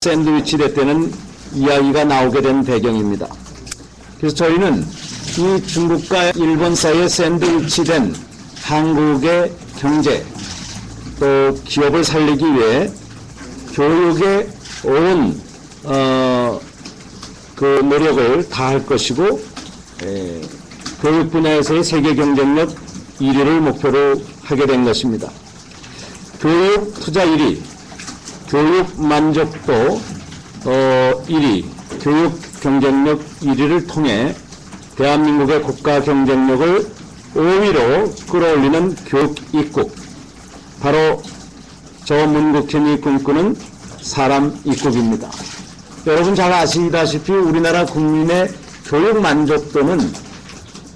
샌드위치 됐다는 이야기가 나오게 된 배경입니다. 그래서 저희는 이 중국과 일본 사이에 샌드위치 된 한국의 경제 또 기업을 살리기 위해 교육에 온 그 노력을 다할 것이고 교육 분야에서의 세계 경쟁력 1위를 목표로 하게 된 것입니다. 교육 투자 1위, 교육 만족도 1위, 교육 경쟁력 1위를 통해 대한민국의 국가 경쟁력을 5위로 끌어올리는 교육 입국, 바로 저 문국현이 꿈꾸는 사람 입국입니다. 여러분 잘 아시다시피 우리나라 국민의 교육 만족도는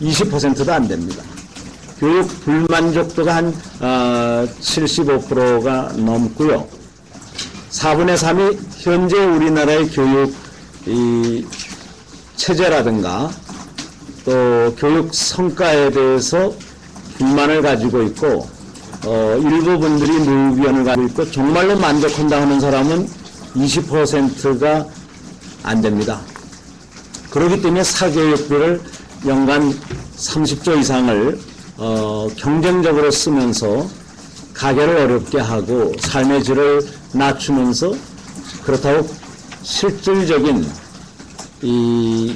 20%도 안 됩니다. 교육 불만족도가 한 75%가 넘고요. 4분의 3이 현재 우리나라의 교육 체제라든가 또 교육 성과에 대해서 불만을 가지고 있고 일부 분들이 무의견을 가지고 있고 정말로 만족한다 하는 사람은 20%가 안 됩니다. 그렇기 때문에 사교육비를 연간 30조 이상을 경쟁적으로 쓰면서 가게를 어렵게 하고 삶의 질을 낮추면서 그렇다고 실질적인 이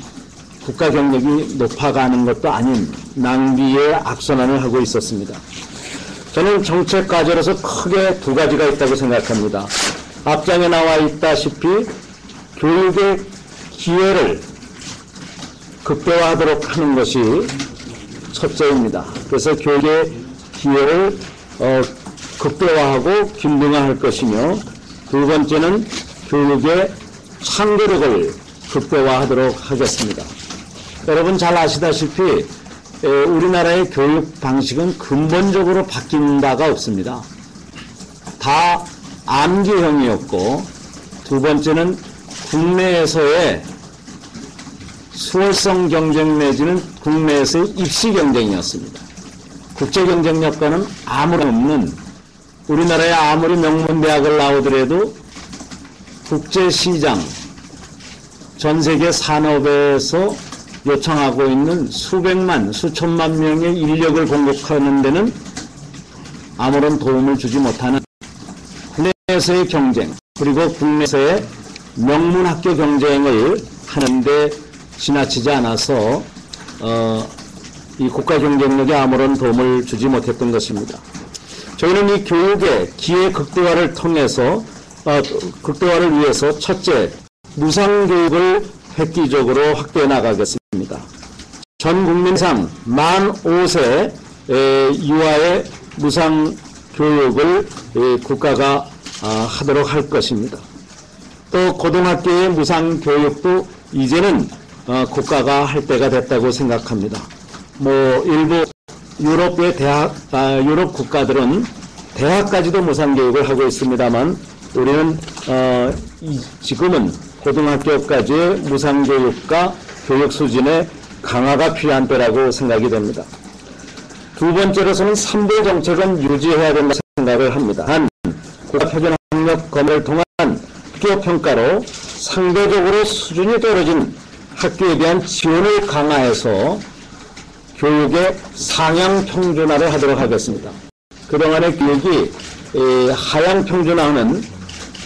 국가 경력이 높아가는 것도 아닌 낭비의 악순환을 하고 있었습니다. 저는 정책 과제로서 크게 두 가지가 있다고 생각합니다. 앞장에 나와 있다시피 교육의 기회를 극대화하도록 하는 것이 첫째입니다. 그래서 교육의 기회를 극대화하고 균등화할 것이며 두 번째는 교육의 창조력을 극대화하도록 하겠습니다. 여러분 잘 아시다시피 우리나라의 교육 방식은 근본적으로 바뀐 바가 없습니다. 다 암기형이었고 두 번째는 국내에서의 수월성 경쟁 내지는 국내에서의 입시 경쟁이었습니다. 국제 경쟁력과는 아무런 없는 우리나라에 아무리 명문대학을 나오더라도 국제시장 전 세계 산업에서 요청하고 있는 수백만, 수천만 명의 인력을 공급하는 데는 아무런 도움을 주지 못하는 국내에서의 경쟁 그리고 국내에서의 명문학교 경쟁을 하는데 지나치지 않아서 이 국가 경쟁력에 아무런 도움을 주지 못했던 것입니다. 저희는 이 교육의 기회 극대화를 통해서 극대화를 위해서 첫째, 무상교육을 획기적으로 확대해 나가겠습니다. 전 국민상 만 5세 이하의 무상교육을 국가가 하도록 할 것입니다. 또 고등학교의 무상교육도 이제는 국가가 할 때가 됐다고 생각합니다. 일부 유럽의 유럽 국가들은 대학까지도 무상교육을 하고 있습니다만 우리는 지금은 고등학교까지의 무상교육과 교육 수준의 강화가 필요한 때라고 생각이 됩니다. 두 번째로서는 3대 정책은 유지해야 된다고 생각을 합니다. 한, 국가표준학력 검열을 통한 학교 평가로 상대적으로 수준이 떨어진 학교에 대한 지원을 강화해서 교육의 상향 평준화를 하도록 하겠습니다. 그동안의 교육이 하향 평준화하는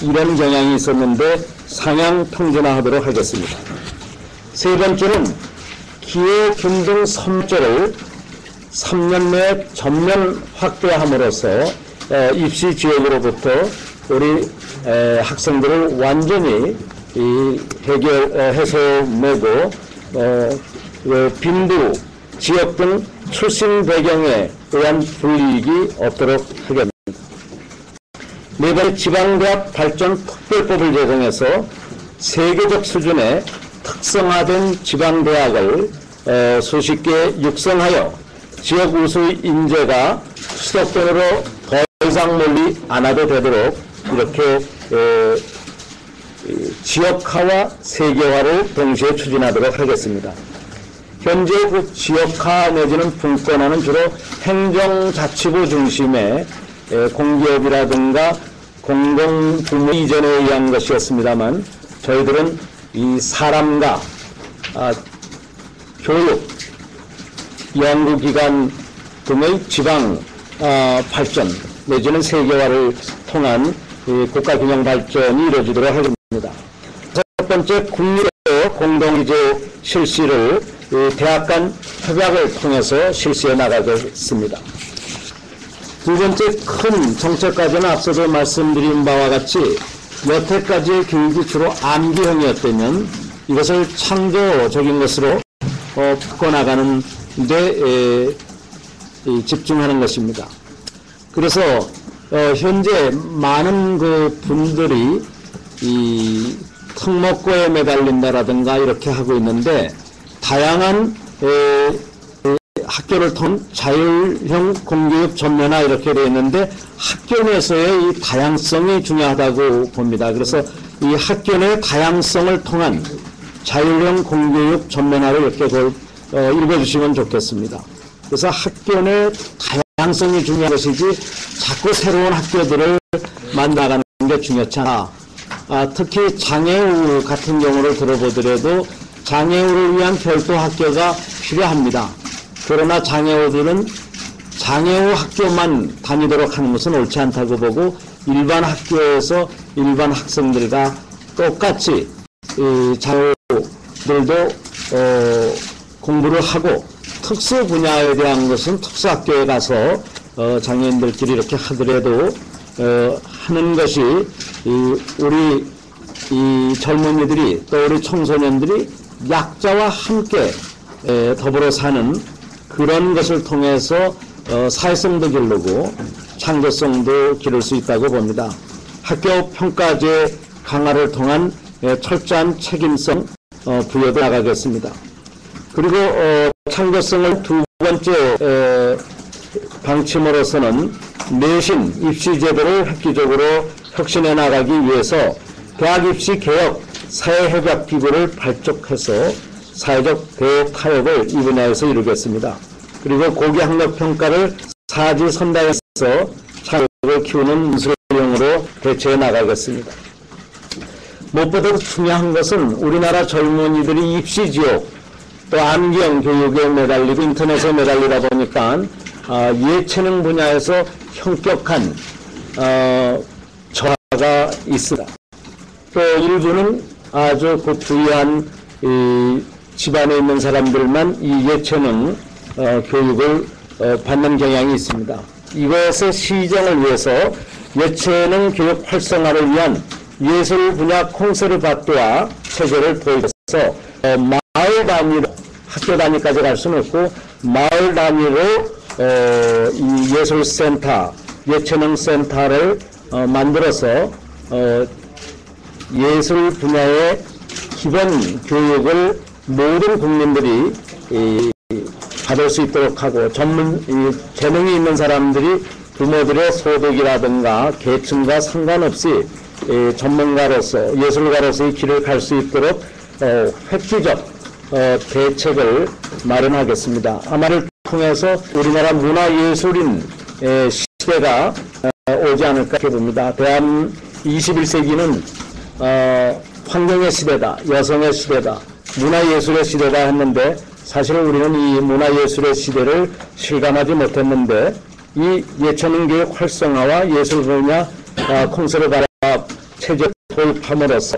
이런 경향이 있었는데 상향 평준화하도록 하겠습니다. 세 번째는 기회 균등 3조를 3년 내에 전면 확대함으로써 입시 지역으로부터 우리 학생들을 완전히 해소내고 빈부, 지역 등 출신 배경에 의한 불이익이 없도록 하겠습니다. 네 번째, 지방대학 발전 특별법을 제정해서 세계적 수준의 특성화된 지방대학을 수십 개 육성하여 지역 우수 인재가 수도권으로 더 이상 멀리 안 와도 되도록 이렇게 지역화와 세계화를 동시에 추진하도록 하겠습니다. 현재 그 지역화 내지는 분권화는 주로 행정자치부 중심의 공기업이라든가 공동부문 이전에 의한 것이었습니다만 저희들은 이 사람과 교육, 연구기관 등의 지방 발전 내지는 세계화를 통한 국가균형 발전이 이루어지도록 하겠습니다. 첫 번째, 국민의 공동기조 실시를 대학 간 협약을 통해서 실시해 나가겠습니다. 두 번째 큰 정책과제는 앞서도 말씀드린 바와 같이 여태까지의 교육이 주로 암기형이었다면 이것을 창조적인 것으로 바꿔나가는 데 집중하는 것입니다. 그래서 현재 많은 그 분들이 이 특목고에 매달린다라든가 이렇게 하고 있는데 다양한 학교를 통한 자율형 공교육 전면화 이렇게 되어 있는데 학교 내에서의 이 다양성이 중요하다고 봅니다. 그래서 이 학교 내 다양성을 통한 자율형 공교육 전면화를 이렇게 읽어주시면 좋겠습니다. 그래서 학교 내 다양성이 중요한 것이지 자꾸 새로운 학교들을 만나가는 게 중요치 않아. 특히 장애우 같은 경우를 들어보더라도 장애우를 위한 별도 학교가 필요합니다. 그러나 장애우들은 장애우 학교만 다니도록 하는 것은 옳지 않다고 보고 일반 학교에서 일반 학생들과 똑같이 장애우들도 공부를 하고 특수 분야에 대한 것은 특수학교에 가서 장애인들끼리 이렇게 하더라도 하는 것이 우리 이 젊은이들이 또 우리 청소년들이 약자와 함께 더불어 사는 그런 것을 통해서 사회성도 기르고 창조성도 기를 수 있다고 봅니다. 학교 평가제 강화를 통한 철저한 책임성 부여도 나가겠습니다. 그리고 창조성을 두 번째 방침으로서는 내신 입시 제도를 획기적으로 혁신해 나가기 위해서 대학 입시 개혁 사회협약기구를 발족해서 사회적 대타협을 이 분야에서 이루겠습니다. 그리고 고교학력평가를 사지선다해서 창의력을 키우는 문수령으로 대처해 나가겠습니다. 무엇보다도 중요한 것은 우리나라 젊은이들이 입시지옥 또 암기형 교육에 매달리고 인터넷에 매달리다 보니까 예체능 분야에서 현격한 저하가 있습니다. 또 일부는 아주 그 부유한 집안에 있는 사람들만 이 예체능 교육을 받는 경향이 있습니다. 이것의 시정을 위해서 예체능 교육 활성화를 위한 예술 분야 콘서바토아 체계를 도입해서 마을 단위로 학교 단위까지 갈 수는 없고 마을 단위로 이 예술센터, 예체능 센터를 만들어서 예술 분야의 기본 교육을 모든 국민들이 받을 수 있도록 하고 재능이 있는 사람들이 부모들의 소득이라든가 계층과 상관없이 전문가로서 예술가로서의 길을 갈 수 있도록 획기적 대책을 마련하겠습니다. 아마를 통해서 우리나라 문화예술인 시대가 오지 않을까 봅니다. 21세기는 환경의 시대다, 여성의 시대다, 문화예술의 시대다 했는데 사실은 우리는 이 문화예술의 시대를 실감하지 못했는데 이 예체능 교육 활성화와 예술 분야 콘서바토아 체제 도입함으로써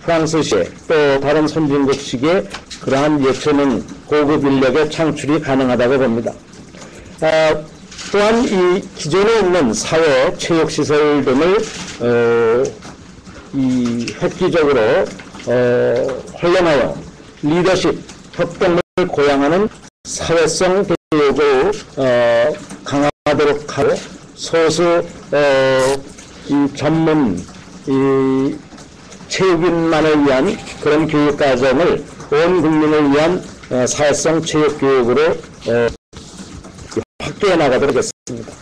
프랑스식 또 다른 선진국식의 그러한 예체능 고급 인력의 창출이 가능하다고 봅니다. 또한 이 기존에 있는 사회 체육시설 등을 획기적으로 활용하여 리더십, 협동을 고양하는 사회성 교육을 강화하도록 하고 소수 전문 체육인만을 위한 그런 교육과정을 온 국민을 위한 사회성 체육교육으로 확대해 나가도록 하겠습니다.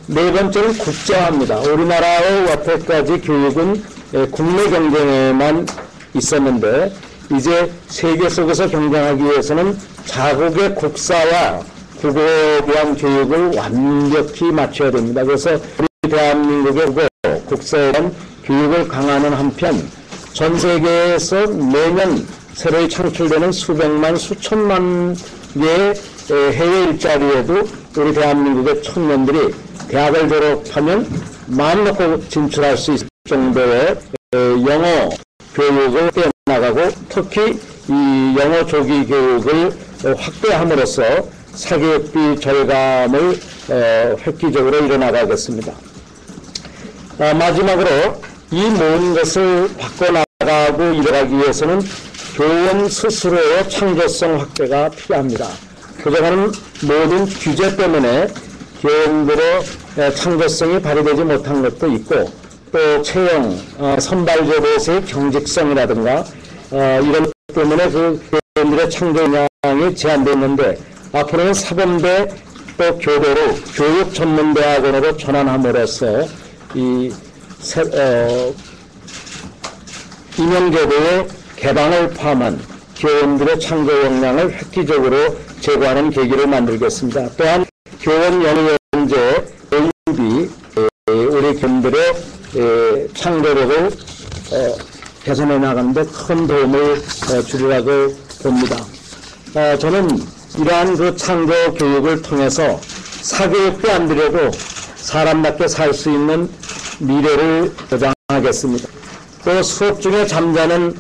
네 번째는 국제화입니다. 우리나라의 여태까지 교육은 국내 경쟁에만 있었는데 이제 세계 속에서 경쟁하기 위해서는 자국의 국사와 국어에 대한 교육을 완벽히 맞춰야 됩니다. 그래서 우리 대한민국의 국어 국사에 대한 교육을 강화하는 한편 전 세계에서 매년 새로이 창출되는 수백만 수천만 개의 해외 일자리에도 우리 대한민국의 청년들이 대학을 졸업하면 마음 놓고 진출할 수 있을 정도의 영어 교육을 떼어나가고 특히 이 영어 조기 교육을 확대함으로써 사교육비 절감을 획기적으로 이뤄나가겠습니다. 마지막으로 이 모든 것을 바꿔나가고 이뤄가기 위해서는 교원 스스로의 창조성 확대가 필요합니다. 그동안은 모든 규제 때문에 교원들의 창조성이 발휘되지 못한 것도 있고 또 채용, 선발제도에서의 경직성이라든가 이런 것 때문에 그 교원들의 창조 역량이 제한되어 있는데 앞으로는 사범대 또 교대로 교육 전문대학원으로 전환함으로써 이 임용제도의 개방을 포함한 교원들의 창조 역량을 획기적으로 제고하는 계기를 만들겠습니다. 또한 교원 연구연재 교육이 우리 교원들의 창조력을 개선해 나가는 데 큰 도움을 주리라고 봅니다. 저는 이러한 그 창조 교육을 통해서 사교육도 안 들여도 사람답게 살 수 있는 미래를 보장하겠습니다. 또 수업 중에 잠자는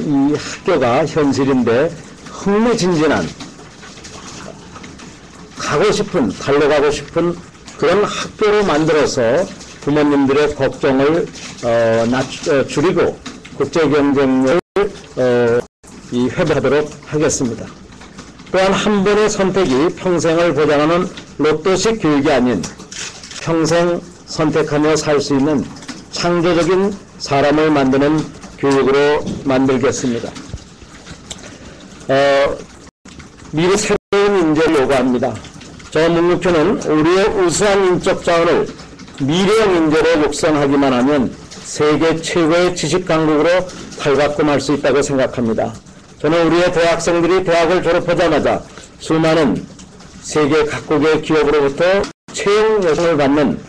이 학교가 현실인데 흥미진진한 달려가고 싶은 그런 학교로 만들어서 부모님들의 걱정을 줄이고 국제 경쟁력을 회복하도록 하겠습니다. 또한 한 번의 선택이 평생을 보장하는 로또식 교육이 아닌 평생 선택하며 살 수 있는 창조적인 사람을 만드는 교육으로 만들겠습니다. 미래 새로운 인재를 요구합니다. 저 문무표는 우리의 우수한 인적 자원을 미래형 인재로 육성하기만 하면 세계 최고의 지식 강국으로 탈바꿈할 수 있다고 생각합니다. 저는 우리의 대학생들이 대학을 졸업하자마자 수많은 세계 각국의 기업으로부터 채용 요청을 받는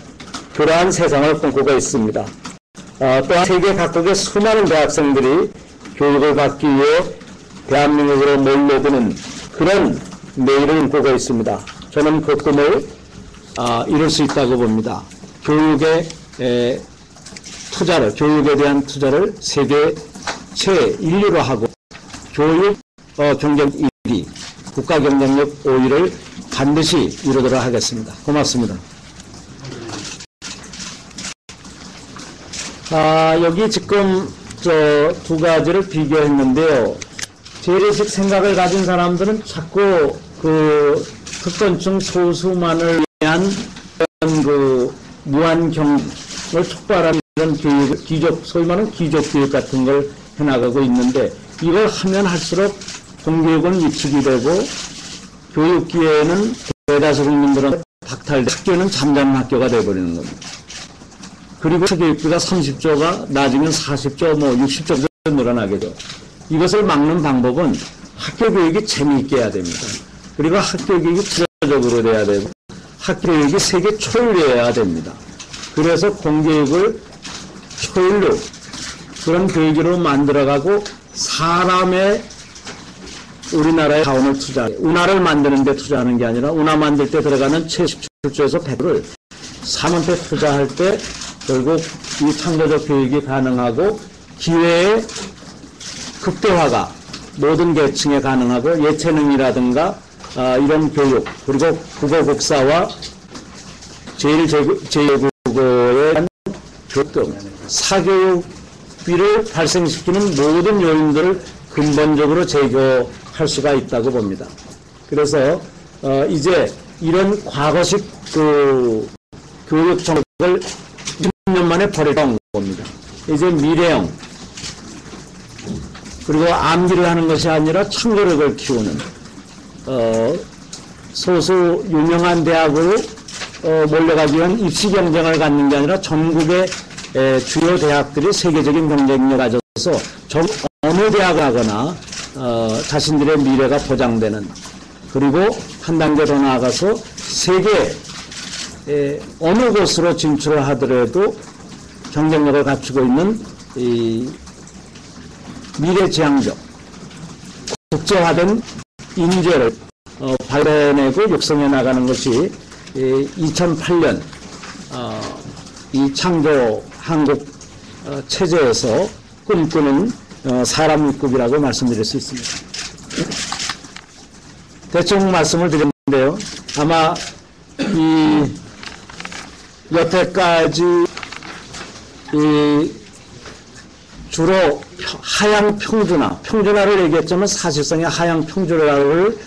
그러한 세상을 꿈꾸고 있습니다. 또한 세계 각국의 수많은 대학생들이 교육을 받기 위해 대한민국으로 몰려드는 그런 내일을 꿈꾸고 있습니다. 저는 그 꿈을 이룰 수 있다고 봅니다. 교육에 대한 투자를 세계 제1위로 하고 교육 경쟁 1위, 국가 경쟁력 5위를 반드시 이루도록 하겠습니다. 고맙습니다. 여기 지금 저 두 가지를 비교했는데요. 재래식 생각을 가진 사람들은 자꾸 그 특권층 소수만을 위한 그 무한 경을 촉발하는 이런 교육, 소위 말하는 귀족 교육 같은 걸 해나가고 있는데 이걸 하면 할수록 공교육은 위축이 되고 교육 기회는 대다수 국민들은 박탈돼 학교는 잠자는 학교가 되어버리는 겁니다. 그리고 교육비가 30조가 나중엔 40조, 60조 늘어나게죠. 이것을 막는 방법은 학교 교육이 재미있게 해야 됩니다. 그리고 학교 교육이 투자적으로 돼야 되고 학교 교육이 세계 초일류해야 됩니다. 그래서 공교육을 초일류 그런 교육으로 만들어가고 사람의 우리나라의 자원을 투자해 운하를 만드는 데 투자하는 게 아니라 운하 만들 때 들어가는 77조에서 100조를 사람한테 투자할 때 결국 이 창조적 교육이 가능하고 기회의 극대화가 모든 계층에 가능하고 예체능이라든가 이런 교육 그리고 국어 국사와 제1국어에 대한 교육 등 사교육비를 발생시키는 모든 요인들을 근본적으로 제거할 수가 있다고 봅니다. 그래서 이제 이런 과거식 그 교육 정책을 10년 만에 버리던 겁니다. 이제 미래형 그리고 암기를 하는 것이 아니라 창조력을 키우는 소수 유명한 대학으로 몰려가기 위한 입시 경쟁을 갖는 게 아니라 전국의 주요 대학들이 세계적인 경쟁력을 가져서 어느 대학을 하거나 자신들의 미래가 보장되는 그리고 한 단계 더 나아가서 세계 어느 곳으로 진출을 하더라도 경쟁력을 갖추고 있는 이 미래지향적 국제화된 인재를 발견해내고 육성해 나가는 것이 2008년 이 창조 한국 체제에서 꿈꾸는 사람 입국이라고 말씀드릴 수 있습니다. 대충 말씀을 드렸는데요. 아마 이 여태까지 이 주로 하향 평준화를 얘기했지만 사실상의 하향 평준화를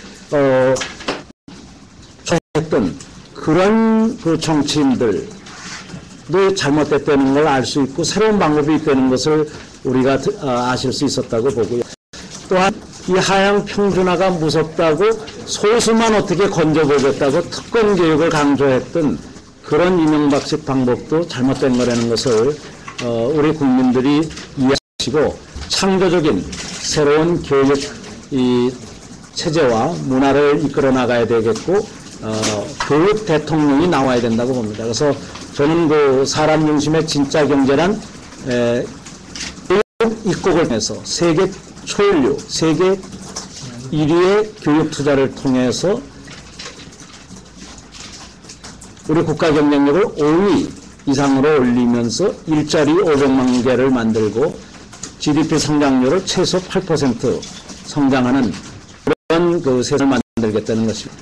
했던 그런 그 정치인들도 잘못됐다는 걸 알 수 있고 새로운 방법이 있다는 것을 우리가 아실 수 있었다고 보고요. 또한 이 하향 평준화가 무섭다고 소수만 어떻게 건져보겠다고 특권 교육을 강조했던 그런 이명박식 방법도 잘못된 거라는 것을 우리 국민들이 이해하시고 창조적인 새로운 교육 이 체제와 문화를 이끌어 나가야 되겠고 교육 대통령이 나와야 된다고 봅니다. 그래서 저는 그 사람 중심의 진짜 경제란 교육 입국을 통해서 세계 초일류, 세계 1위의 교육 투자를 통해서 우리 국가 경쟁력을 5위 이상으로 올리면서 일자리 500만 개를 만들고 GDP 성장률을 최소 8% 성장하는 그런 그 세상을 만들겠다는 것입니다.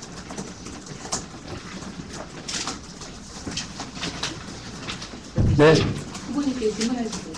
네. 후보님께 질문할 수 있어요.